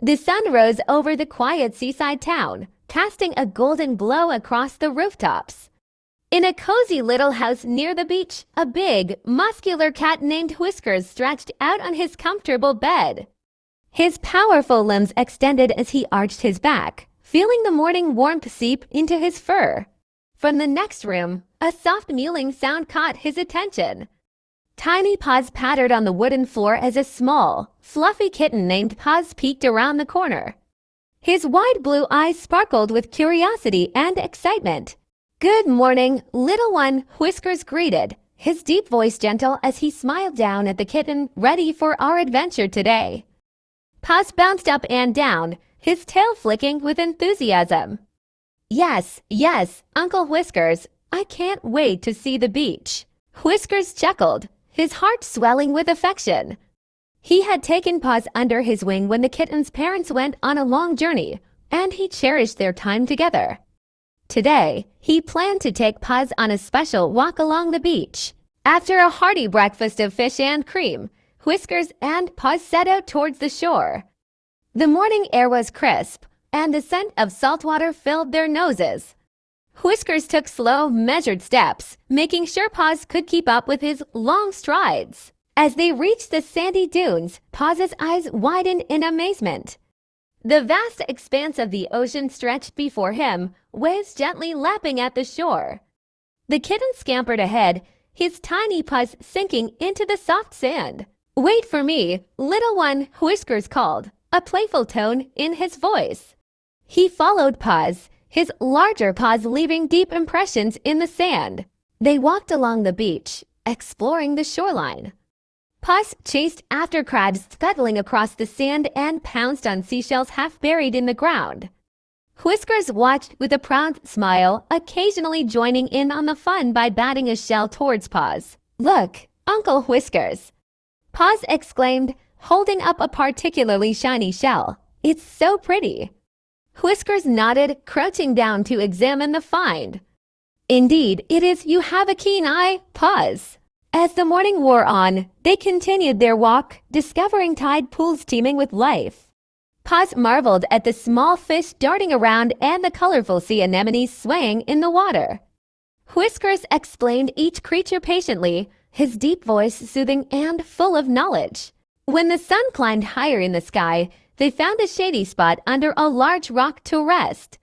The sun rose over the quiet seaside town, casting a golden glow across the rooftops. In a cozy little house near the beach, a big, muscular cat named Whiskers stretched out on his comfortable bed. His powerful limbs extended as he arched his back, feeling the morning warmth seep into his fur. From the next room, a soft mewling sound caught his attention. Tiny paws pattered on the wooden floor as a small, fluffy kitten named Paws peeked around the corner. His wide blue eyes sparkled with curiosity and excitement. "Good morning, little one," Whiskers greeted, his deep voice gentle as he smiled down at the kitten, ready for our adventure today. Paws bounced up and down, his tail flicking with enthusiasm. Yes, Uncle Whiskers, I can't wait to see the beach." Whiskers chuckled, his heart swelling with affection. He had taken Paws under his wing when the kitten's parents went on a long journey, and he cherished their time together. Today, he planned to take Paws on a special walk along the beach. After a hearty breakfast of fish and cream, Whiskers and Paws set out towards the shore. The morning air was crisp, and the scent of salt water filled their noses. Whiskers took slow, measured steps, making sure Paws could keep up with his long strides. As they reached the sandy dunes, Paw's eyes widened in amazement. The vast expanse of the ocean stretched before him, waves gently lapping at the shore. The kitten scampered ahead, his tiny paws sinking into the soft sand. "Wait for me, little one," Whiskers called, a playful tone in his voice. He followed Paws, his larger paws leaving deep impressions in the sand. They walked along the beach, exploring the shoreline. Paws chased after crabs scuttling across the sand and pounced on seashells half buried in the ground. Whiskers watched with a proud smile, occasionally joining in on the fun by batting a shell towards Paws. "Look, Uncle Whiskers!" Paws exclaimed, holding up a particularly shiny shell. "It's so pretty." Whiskers nodded, crouching down to examine the find. "Indeed, it is. You have a keen eye, Paws." As the morning wore on, they continued their walk, discovering tide pools teeming with life. Paws marveled at the small fish darting around and the colorful sea anemones swaying in the water. Whiskers explained each creature patiently, his deep voice soothing and full of knowledge. When the sun climbed higher in the sky, they found a shady spot under a large rock to rest.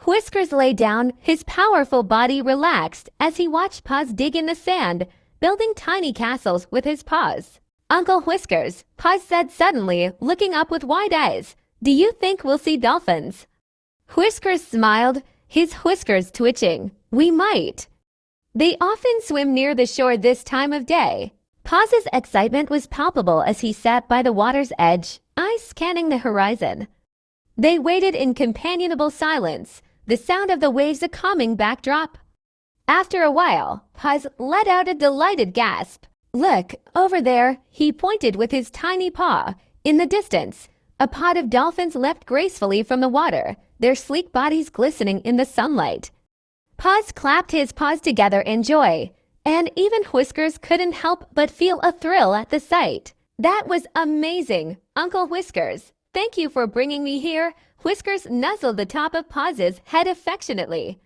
Whiskers lay down, his powerful body relaxed as he watched Paws dig in the sand, building tiny castles with his paws. "Uncle Whiskers," Paws said suddenly, looking up with wide eyes, "do you think we'll see dolphins?" Whiskers smiled, his whiskers twitching. "We might. They often swim near the shore this time of day." Paw's excitement was palpable as he sat by the water's edge, eyes scanning the horizon. They waited in companionable silence, the sound of the waves a calming backdrop. After a while, Paws let out a delighted gasp. "Look, over there," he pointed with his tiny paw. In the distance, a pod of dolphins leapt gracefully from the water, their sleek bodies glistening in the sunlight. Paws clapped his paws together in joy, and even Whiskers couldn't help but feel a thrill at the sight. "That was amazing, Uncle Whiskers. Thank you for bringing me here." Whiskers nuzzled the top of Paw's head affectionately.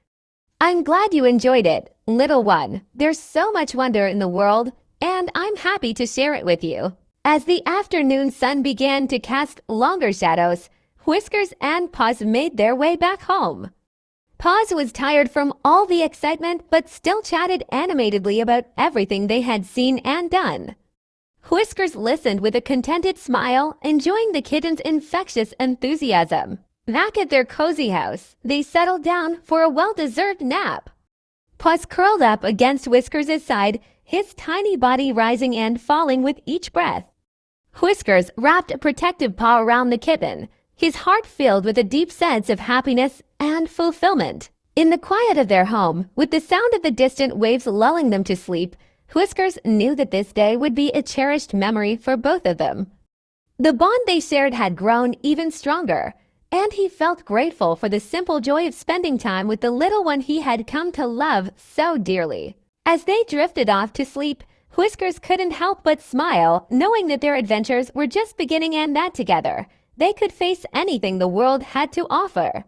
"I'm glad you enjoyed it, little one. There's so much wonder in the world, and I'm happy to share it with you." As the afternoon sun began to cast longer shadows, Whiskers and Paws made their way back home. Paws was tired from all the excitement, but still chatted animatedly about everything they had seen and done. Whiskers listened with a contented smile, enjoying the kitten's infectious enthusiasm. Back at their cozy house, they settled down for a well-deserved nap. Paws curled up against Whiskers' side, his tiny body rising and falling with each breath. Whiskers wrapped a protective paw around the kitten, his heart filled with a deep sense of happiness and fulfillment. In the quiet of their home, with the sound of the distant waves lulling them to sleep, Whiskers knew that this day would be a cherished memory for both of them. The bond they shared had grown even stronger, and he felt grateful for the simple joy of spending time with the little one he had come to love so dearly. As they drifted off to sleep, Whiskers couldn't help but smile, knowing that their adventures were just beginning and that together, They could face anything the world had to offer.